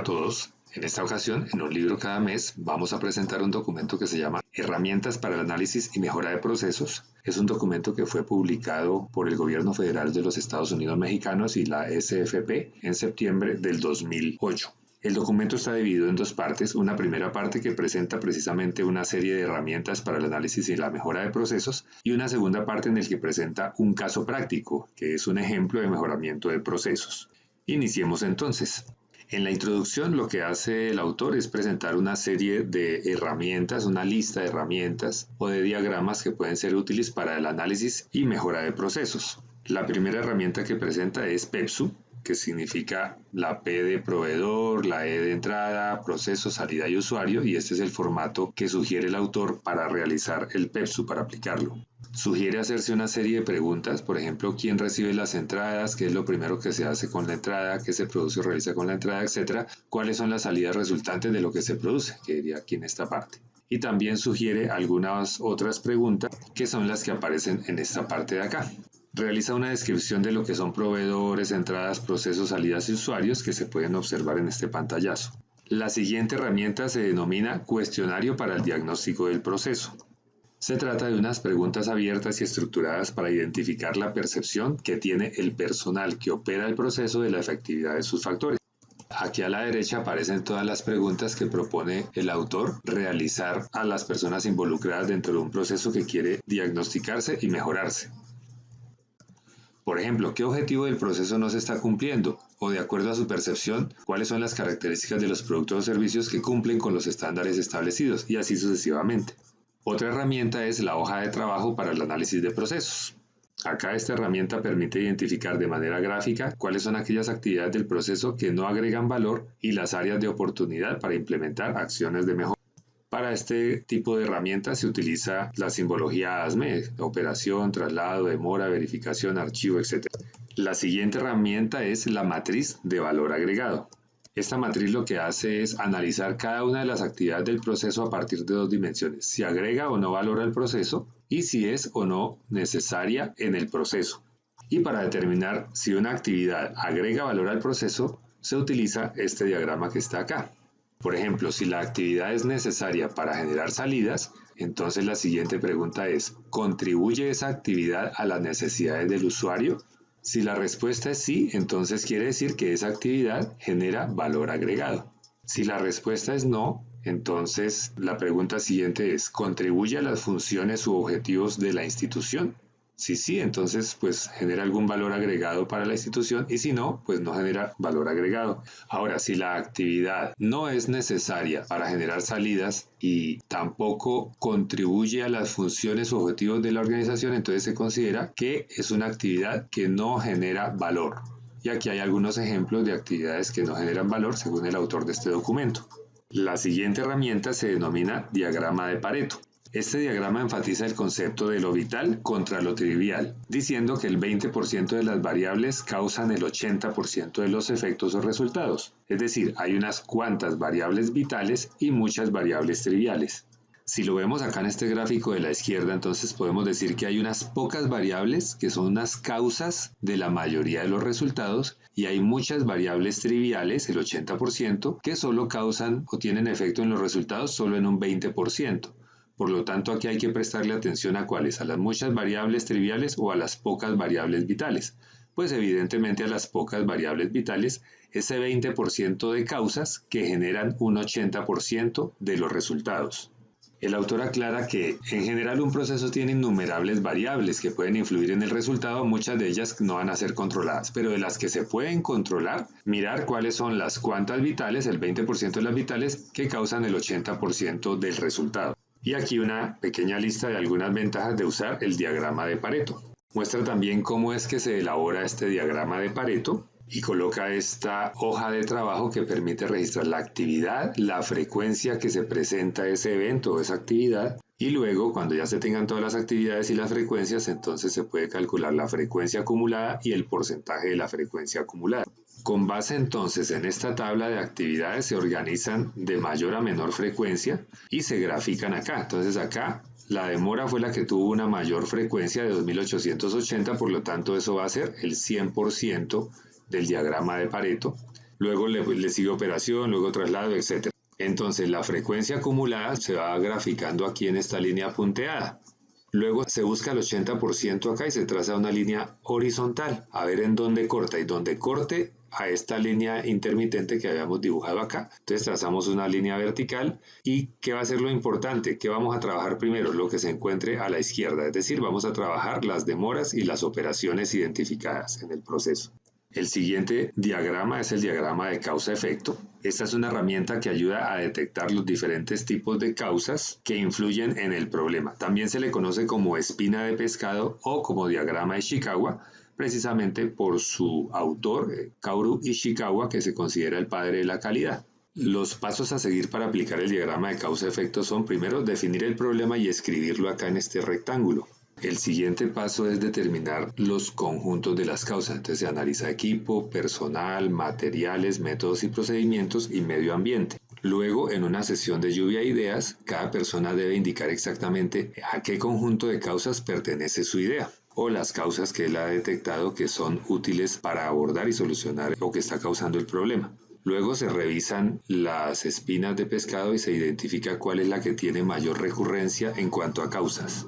todos. En esta ocasión, en un libro cada mes, vamos a presentar un documento que se llama Herramientas para el análisis y mejora de procesos. Es un documento que fue publicado por el Gobierno Federal de los Estados Unidos Mexicanos y la SFP en septiembre del 2008. El documento está dividido en dos partes, una primera parte que presenta precisamente una serie de herramientas para el análisis y la mejora de procesos y una segunda parte en la que presenta un caso práctico, que es un ejemplo de mejoramiento de procesos. Iniciemos entonces. En la introducción lo que hace el autor es presentar una serie de herramientas, una lista de herramientas o de diagramas que pueden ser útiles para el análisis y mejora de procesos. La primera herramienta que presenta es PEPSU, que significa la P de proveedor, la E de entrada, proceso, salida y usuario, y este es el formato que sugiere el autor para realizar el PEPSU, para aplicarlo. Sugiere hacerse una serie de preguntas, por ejemplo, quién recibe las entradas, qué es lo primero que se hace con la entrada, qué se produce o realiza con la entrada, etc. Cuáles son las salidas resultantes de lo que se produce, que diría aquí en esta parte. Y también sugiere algunas otras preguntas que son las que aparecen en esta parte de acá. Realiza una descripción de lo que son proveedores, entradas, procesos, salidas y usuarios que se pueden observar en este pantallazo. La siguiente herramienta se denomina Cuestionario para el diagnóstico del proceso. Se trata de unas preguntas abiertas y estructuradas para identificar la percepción que tiene el personal que opera el proceso de la efectividad de sus factores. Aquí a la derecha aparecen todas las preguntas que propone el autor realizar a las personas involucradas dentro de un proceso que quiere diagnosticarse y mejorarse. Por ejemplo, ¿qué objetivo del proceso no se está cumpliendo? O de acuerdo a su percepción, ¿cuáles son las características de los productos o servicios que cumplen con los estándares establecidos? Y así sucesivamente. Otra herramienta es la hoja de trabajo para el análisis de procesos. Acá esta herramienta permite identificar de manera gráfica cuáles son aquellas actividades del proceso que no agregan valor y las áreas de oportunidad para implementar acciones de mejora. Para este tipo de herramientas se utiliza la simbología ASME, operación, traslado, demora, verificación, archivo, etc. La siguiente herramienta es la matriz de valor agregado. Esta matriz lo que hace es analizar cada una de las actividades del proceso a partir de dos dimensiones, si agrega o no valor al proceso y si es o no necesaria en el proceso. Y para determinar si una actividad agrega valor al proceso, se utiliza este diagrama que está acá. Por ejemplo, si la actividad es necesaria para generar salidas, entonces la siguiente pregunta es, ¿contribuye esa actividad a las necesidades del usuario? Si la respuesta es sí, entonces quiere decir que esa actividad genera valor agregado. Si la respuesta es no, entonces la pregunta siguiente es, ¿contribuye a las funciones u objetivos de la institución? Si sí, entonces pues genera algún valor agregado para la institución y si no, pues no genera valor agregado. Ahora, si la actividad no es necesaria para generar salidas y tampoco contribuye a las funciones u objetivos de la organización, entonces se considera que es una actividad que no genera valor. Y aquí hay algunos ejemplos de actividades que no generan valor según el autor de este documento. La siguiente herramienta se denomina diagrama de Pareto. Este diagrama enfatiza el concepto de lo vital contra lo trivial, diciendo que el 20% de las variables causan el 80% de los efectos o resultados. Es decir, hay unas cuantas variables vitales y muchas variables triviales. Si lo vemos acá en este gráfico de la izquierda, entonces podemos decir que hay unas pocas variables que son unas causas de la mayoría de los resultados y hay muchas variables triviales, el 80%, que solo causan o tienen efecto en los resultados solo en un 20%. Por lo tanto, aquí hay que prestarle atención a cuáles, a las muchas variables triviales o a las pocas variables vitales. Pues evidentemente a las pocas variables vitales, ese 20% de causas que generan un 80% de los resultados. El autor aclara que en general un proceso tiene innumerables variables que pueden influir en el resultado, muchas de ellas no van a ser controladas, pero de las que se pueden controlar, mirar cuáles son las cuantas vitales, el 20% de las vitales, que causan el 80% del resultado. Y aquí una pequeña lista de algunas ventajas de usar el diagrama de Pareto. Muestra también cómo es que se elabora este diagrama de Pareto y coloca esta hoja de trabajo que permite registrar la actividad, la frecuencia que se presenta ese evento o esa actividad y luego cuando ya se tengan todas las actividades y las frecuencias, entonces se puede calcular la frecuencia acumulada y el porcentaje de la frecuencia acumulada. Con base entonces en esta tabla de actividades se organizan de mayor a menor frecuencia y se grafican acá. Entonces acá la demora fue la que tuvo una mayor frecuencia de 2880, por lo tanto eso va a ser el 100% del diagrama de Pareto. luego le sigue operación, luego traslado, etc. Entonces la frecuencia acumulada se va graficando aquí en esta línea punteada. Luego se busca el 80% acá y se traza una línea horizontal, a ver en dónde corta, y donde corte a esta línea intermitente que habíamos dibujado acá. Entonces trazamos una línea vertical. ¿Y qué va a ser lo importante? ¿Qué vamos a trabajar primero? Lo que se encuentre a la izquierda, es decir, vamos a trabajar las demoras y las operaciones identificadas en el proceso. El siguiente diagrama es el diagrama de causa-efecto. Esta es una herramienta que ayuda a detectar los diferentes tipos de causas que influyen en el problema. También se le conoce como espina de pescado o como diagrama de Ishikawa, precisamente por su autor, Kaoru Ishikawa, que se considera el padre de la calidad. Los pasos a seguir para aplicar el diagrama de causa-efecto son primero definir el problema y escribirlo acá en este rectángulo. El siguiente paso es determinar los conjuntos de las causas. Entonces se analiza equipo, personal, materiales, métodos y procedimientos y medio ambiente. Luego, en una sesión de lluvia de ideas, cada persona debe indicar exactamente a qué conjunto de causas pertenece su idea o las causas que él ha detectado que son útiles para abordar y solucionar lo que está causando el problema. Luego se revisan las espinas de pescado y se identifica cuál es la que tiene mayor recurrencia en cuanto a causas.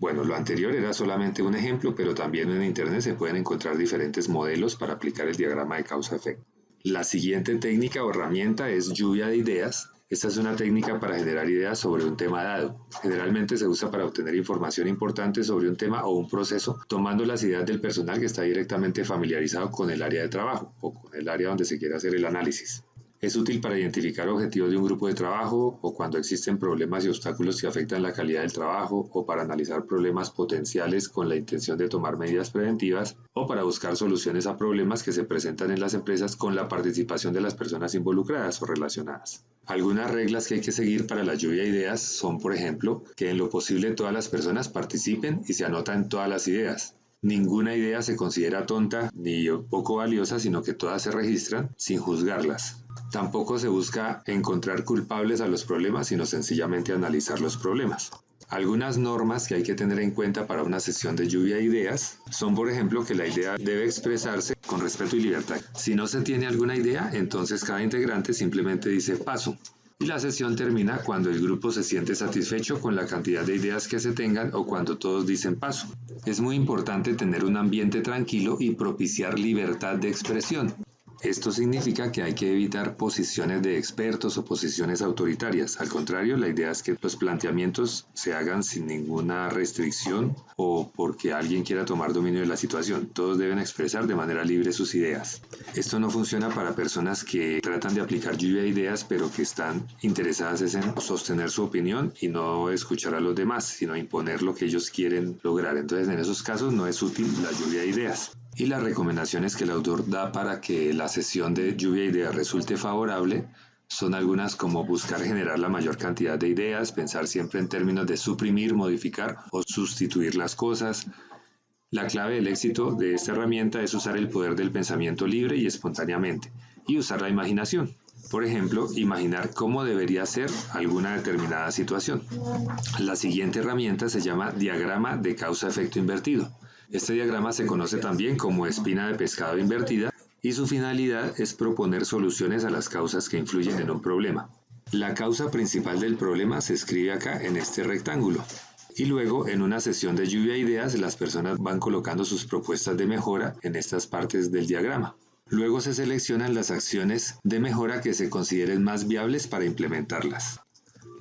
Bueno, lo anterior era solamente un ejemplo, pero también en Internet se pueden encontrar diferentes modelos para aplicar el diagrama de causa-efecto. La siguiente técnica o herramienta es lluvia de ideas. Esta es una técnica para generar ideas sobre un tema dado. Generalmente se usa para obtener información importante sobre un tema o un proceso, tomando las ideas del personal que está directamente familiarizado con el área de trabajo o con el área donde se quiere hacer el análisis. Es útil para identificar objetivos de un grupo de trabajo o cuando existen problemas y obstáculos que afectan la calidad del trabajo o para analizar problemas potenciales con la intención de tomar medidas preventivas o para buscar soluciones a problemas que se presentan en las empresas con la participación de las personas involucradas o relacionadas. Algunas reglas que hay que seguir para la lluvia de ideas son, por ejemplo, que en lo posible todas las personas participen y se anotan todas las ideas. Ninguna idea se considera tonta ni poco valiosa, sino que todas se registran sin juzgarlas. Tampoco se busca encontrar culpables a los problemas, sino sencillamente analizar los problemas. Algunas normas que hay que tener en cuenta para una sesión de lluvia de ideas son, por ejemplo, que la idea debe expresarse con respeto y libertad. Si no se tiene alguna idea, entonces cada integrante simplemente dice paso. Y la sesión termina cuando el grupo se siente satisfecho con la cantidad de ideas que se tengan o cuando todos dicen paso. Es muy importante tener un ambiente tranquilo y propiciar libertad de expresión. Esto significa que hay que evitar posiciones de expertos o posiciones autoritarias. Al contrario, la idea es que los planteamientos se hagan sin ninguna restricción o porque alguien quiera tomar dominio de la situación. Todos deben expresar de manera libre sus ideas. Esto no funciona para personas que tratan de aplicar lluvia de ideas, pero que están interesadas en sostener su opinión y no escuchar a los demás, sino imponer lo que ellos quieren lograr. Entonces, en esos casos no es útil la lluvia de ideas. Y las recomendaciones que el autor da para que la sesión de lluvia de ideas resulte favorable son algunas como buscar generar la mayor cantidad de ideas, pensar siempre en términos de suprimir, modificar o sustituir las cosas. La clave del éxito de esta herramienta es usar el poder del pensamiento libre y espontáneamente y usar la imaginación. Por ejemplo, imaginar cómo debería ser alguna determinada situación. La siguiente herramienta se llama diagrama de causa-efecto invertido. Este diagrama se conoce también como espina de pescado invertida y su finalidad es proponer soluciones a las causas que influyen en un problema. La causa principal del problema se escribe acá en este rectángulo. Y luego, en una sesión de lluvia de ideas, las personas van colocando sus propuestas de mejora en estas partes del diagrama. Luego se seleccionan las acciones de mejora que se consideren más viables para implementarlas.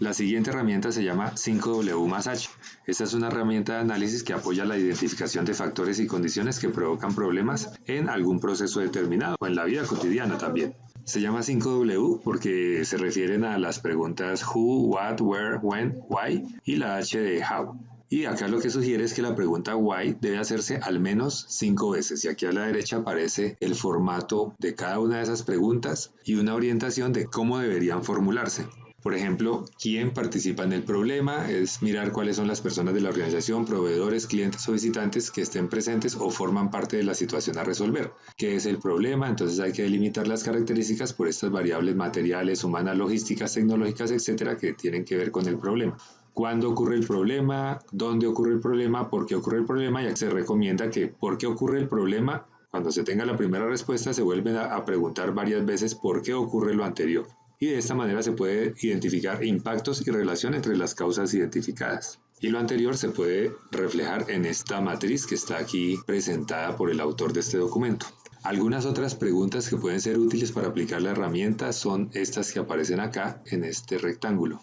La siguiente herramienta se llama 5W+H. Esta es una herramienta de análisis que apoya la identificación de factores y condiciones que provocan problemas en algún proceso determinado o en la vida cotidiana también. Se llama 5W porque se refieren a las preguntas who, what, where, when, why y la H de how. Y acá lo que sugiere es que la pregunta why debe hacerse al menos 5 veces. Y aquí a la derecha aparece el formato de cada una de esas preguntas y una orientación de cómo deberían formularse. Por ejemplo, ¿quién participa en el problema? Es mirar cuáles son las personas de la organización, proveedores, clientes o visitantes que estén presentes o forman parte de la situación a resolver. ¿Qué es el problema? Entonces hay que delimitar las características por estas variables materiales, humanas, logísticas, tecnológicas, etcétera, que tienen que ver con el problema. ¿Cuándo ocurre el problema? ¿Dónde ocurre el problema? ¿Por qué ocurre el problema? Ya se recomienda que ¿por qué ocurre el problema? Cuando se tenga la primera respuesta, se vuelven a preguntar varias veces por qué ocurre lo anterior. Y de esta manera se puede identificar impactos y relación entre las causas identificadas. Y lo anterior se puede reflejar en esta matriz que está aquí presentada por el autor de este documento. Algunas otras preguntas que pueden ser útiles para aplicar la herramienta son estas que aparecen acá en este rectángulo.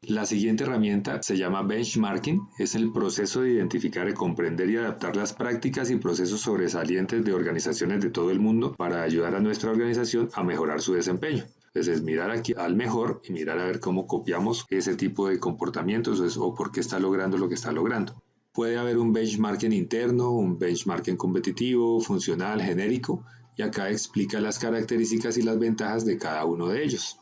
La siguiente herramienta se llama benchmarking, es el proceso de identificar, comprender y adaptar las prácticas y procesos sobresalientes de organizaciones de todo el mundo para ayudar a nuestra organización a mejorar su desempeño. Entonces, mirar aquí al mejor y mirar a ver cómo copiamos ese tipo de comportamientos o por qué está logrando lo que está logrando. Puede haber un benchmarking interno, un benchmarking competitivo, funcional, genérico, y acá explica las características y las ventajas de cada uno de ellos.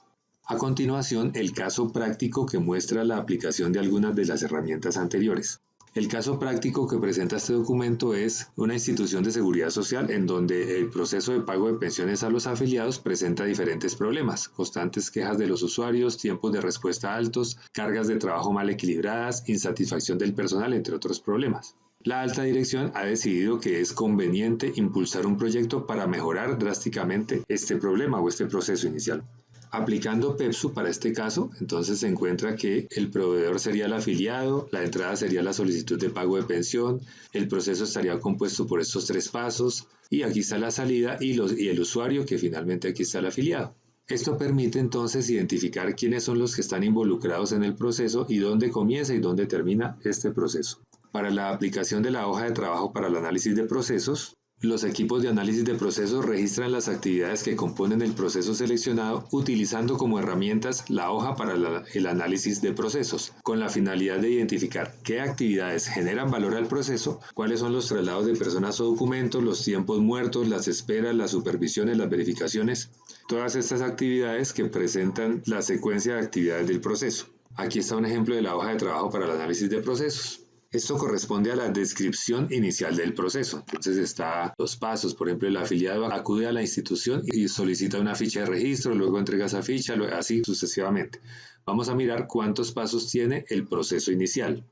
A continuación, el caso práctico que muestra la aplicación de algunas de las herramientas anteriores. El caso práctico que presenta este documento es una institución de seguridad social en donde el proceso de pago de pensiones a los afiliados presenta diferentes problemas, constantes quejas de los usuarios, tiempos de respuesta altos, cargas de trabajo mal equilibradas, insatisfacción del personal, entre otros problemas. La alta dirección ha decidido que es conveniente impulsar un proyecto para mejorar drásticamente este problema o este proceso inicial. Aplicando PEPSU para este caso, entonces se encuentra que el proveedor sería el afiliado, la entrada sería la solicitud de pago de pensión, el proceso estaría compuesto por estos 3 pasos y aquí está la salida y el usuario, que finalmente aquí está el afiliado. Esto permite entonces identificar quiénes son los que están involucrados en el proceso y dónde comienza y dónde termina este proceso. Para la aplicación de la hoja de trabajo para el análisis de procesos, los equipos de análisis de procesos registran las actividades que componen el proceso seleccionado utilizando como herramientas la hoja para el análisis de procesos, con la finalidad de identificar qué actividades generan valor al proceso, cuáles son los traslados de personas o documentos, los tiempos muertos, las esperas, las supervisiones, las verificaciones, todas estas actividades que presentan la secuencia de actividades del proceso. Aquí está un ejemplo de la hoja de trabajo para el análisis de procesos. Esto corresponde a la descripción inicial del proceso. Entonces está los pasos, por ejemplo, el afiliado acude a la institución y solicita una ficha de registro, luego entrega esa ficha, así sucesivamente. Vamos a mirar cuántos pasos tiene el proceso inicial.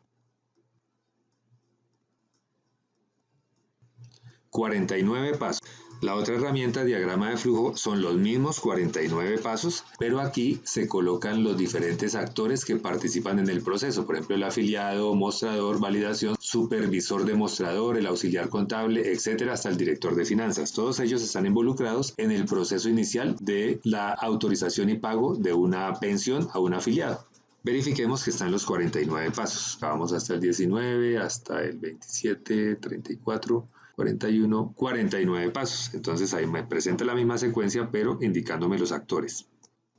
49 pasos. La otra herramienta, diagrama de flujo, son los mismos 49 pasos, pero aquí se colocan los diferentes actores que participan en el proceso, por ejemplo, el afiliado, mostrador, validación, supervisor de mostrador, el auxiliar contable, etcétera, hasta el director de finanzas. Todos ellos están involucrados en el proceso inicial de la autorización y pago de una pensión a un afiliado. Verifiquemos que están los 49 pasos. Vamos hasta el 19, hasta el 27, 34, 41, 49 pasos. Entonces ahí me presenta la misma secuencia, pero indicándome los actores.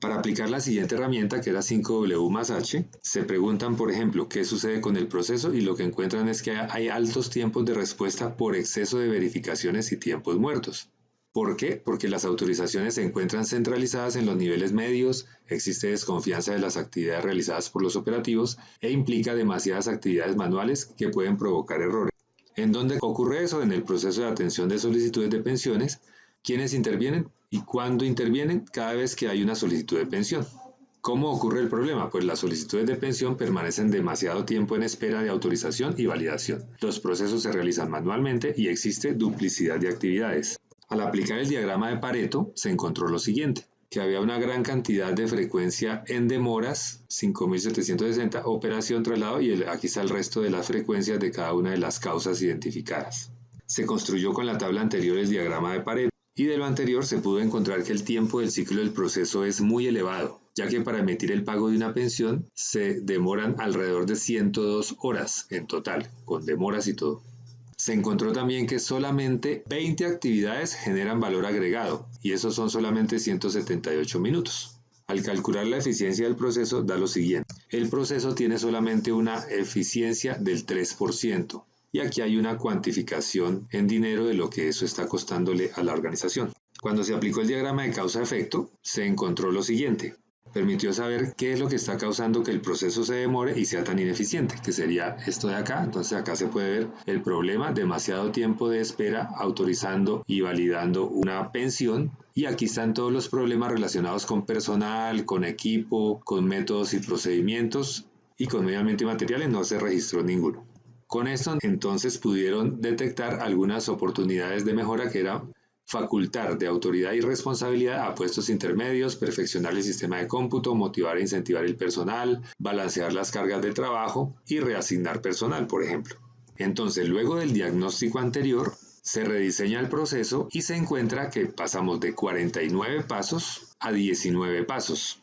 Para aplicar la siguiente herramienta, que era 5W más H, se preguntan, por ejemplo, qué sucede con el proceso y lo que encuentran es que hay altos tiempos de respuesta por exceso de verificaciones y tiempos muertos. ¿Por qué? Porque las autorizaciones se encuentran centralizadas en los niveles medios, existe desconfianza de las actividades realizadas por los operativos e implica demasiadas actividades manuales que pueden provocar errores. ¿En dónde ocurre eso? En el proceso de atención de solicitudes de pensiones. ¿Quiénes intervienen y cuándo intervienen? Cada vez que hay una solicitud de pensión. ¿Cómo ocurre el problema? Pues las solicitudes de pensión permanecen demasiado tiempo en espera de autorización y validación. Los procesos se realizan manualmente y existe duplicidad de actividades. Al aplicar el diagrama de Pareto, se encontró lo siguiente, que había una gran cantidad de frecuencia en demoras, 5.760, operación, traslado, y aquí está el resto de las frecuencias de cada una de las causas identificadas. Se construyó con la tabla anterior el diagrama de Pareto, y de lo anterior se pudo encontrar que el tiempo del ciclo del proceso es muy elevado, ya que para emitir el pago de una pensión se demoran alrededor de 102 horas en total, con demoras y todo. Se encontró también que solamente 20 actividades generan valor agregado, y esos son solamente 178 minutos. Al calcular la eficiencia del proceso da lo siguiente. El proceso tiene solamente una eficiencia del 3%, y aquí hay una cuantificación en dinero de lo que eso está costándole a la organización. Cuando se aplicó el diagrama de causa-efecto, se encontró lo siguiente. Permitió saber qué es lo que está causando que el proceso se demore y sea tan ineficiente, que sería esto de acá. Entonces acá se puede ver el problema, demasiado tiempo de espera autorizando y validando una pensión, y aquí están todos los problemas relacionados con personal, con equipo, con métodos y procedimientos, y con medio ambiente y materiales no se registró ninguno. Con esto entonces pudieron detectar algunas oportunidades de mejora que era facultar de autoridad y responsabilidad a puestos intermedios, perfeccionar el sistema de cómputo, motivar e incentivar el personal, balancear las cargas de trabajo y reasignar personal, por ejemplo. Entonces, luego del diagnóstico anterior, se rediseña el proceso y se encuentra que pasamos de 49 pasos a 19 pasos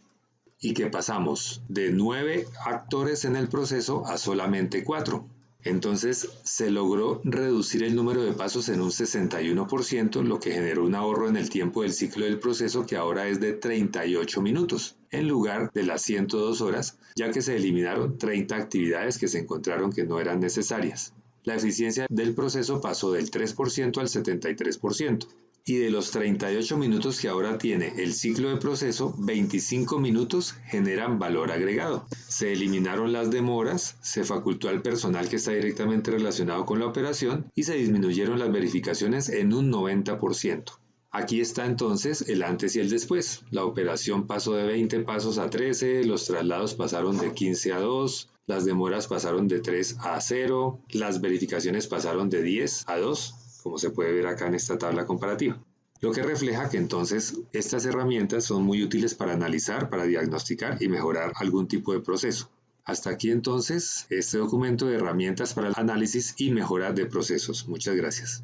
y que pasamos de 9 actores en el proceso a solamente 4. Entonces se logró reducir el número de pasos en un 61%, lo que generó un ahorro en el tiempo del ciclo del proceso que ahora es de 38 minutos, en lugar de las 102 horas, ya que se eliminaron 30 actividades que se encontraron que no eran necesarias. La eficiencia del proceso pasó del 3% al 73%. Y de los 38 minutos que ahora tiene el ciclo de proceso, 25 minutos generan valor agregado. Se eliminaron las demoras, se facultó al personal que está directamente relacionado con la operación y se disminuyeron las verificaciones en un 90%. Aquí está entonces el antes y el después. La operación pasó de 20 pasos a 13, los traslados pasaron de 15 a 2, las demoras pasaron de 3 a 0, las verificaciones pasaron de 10 a 2, como se puede ver acá en esta tabla comparativa. Lo que refleja que entonces estas herramientas son muy útiles para analizar, para diagnosticar y mejorar algún tipo de proceso. Hasta aquí entonces este documento de herramientas para el análisis y mejora de procesos. Muchas gracias.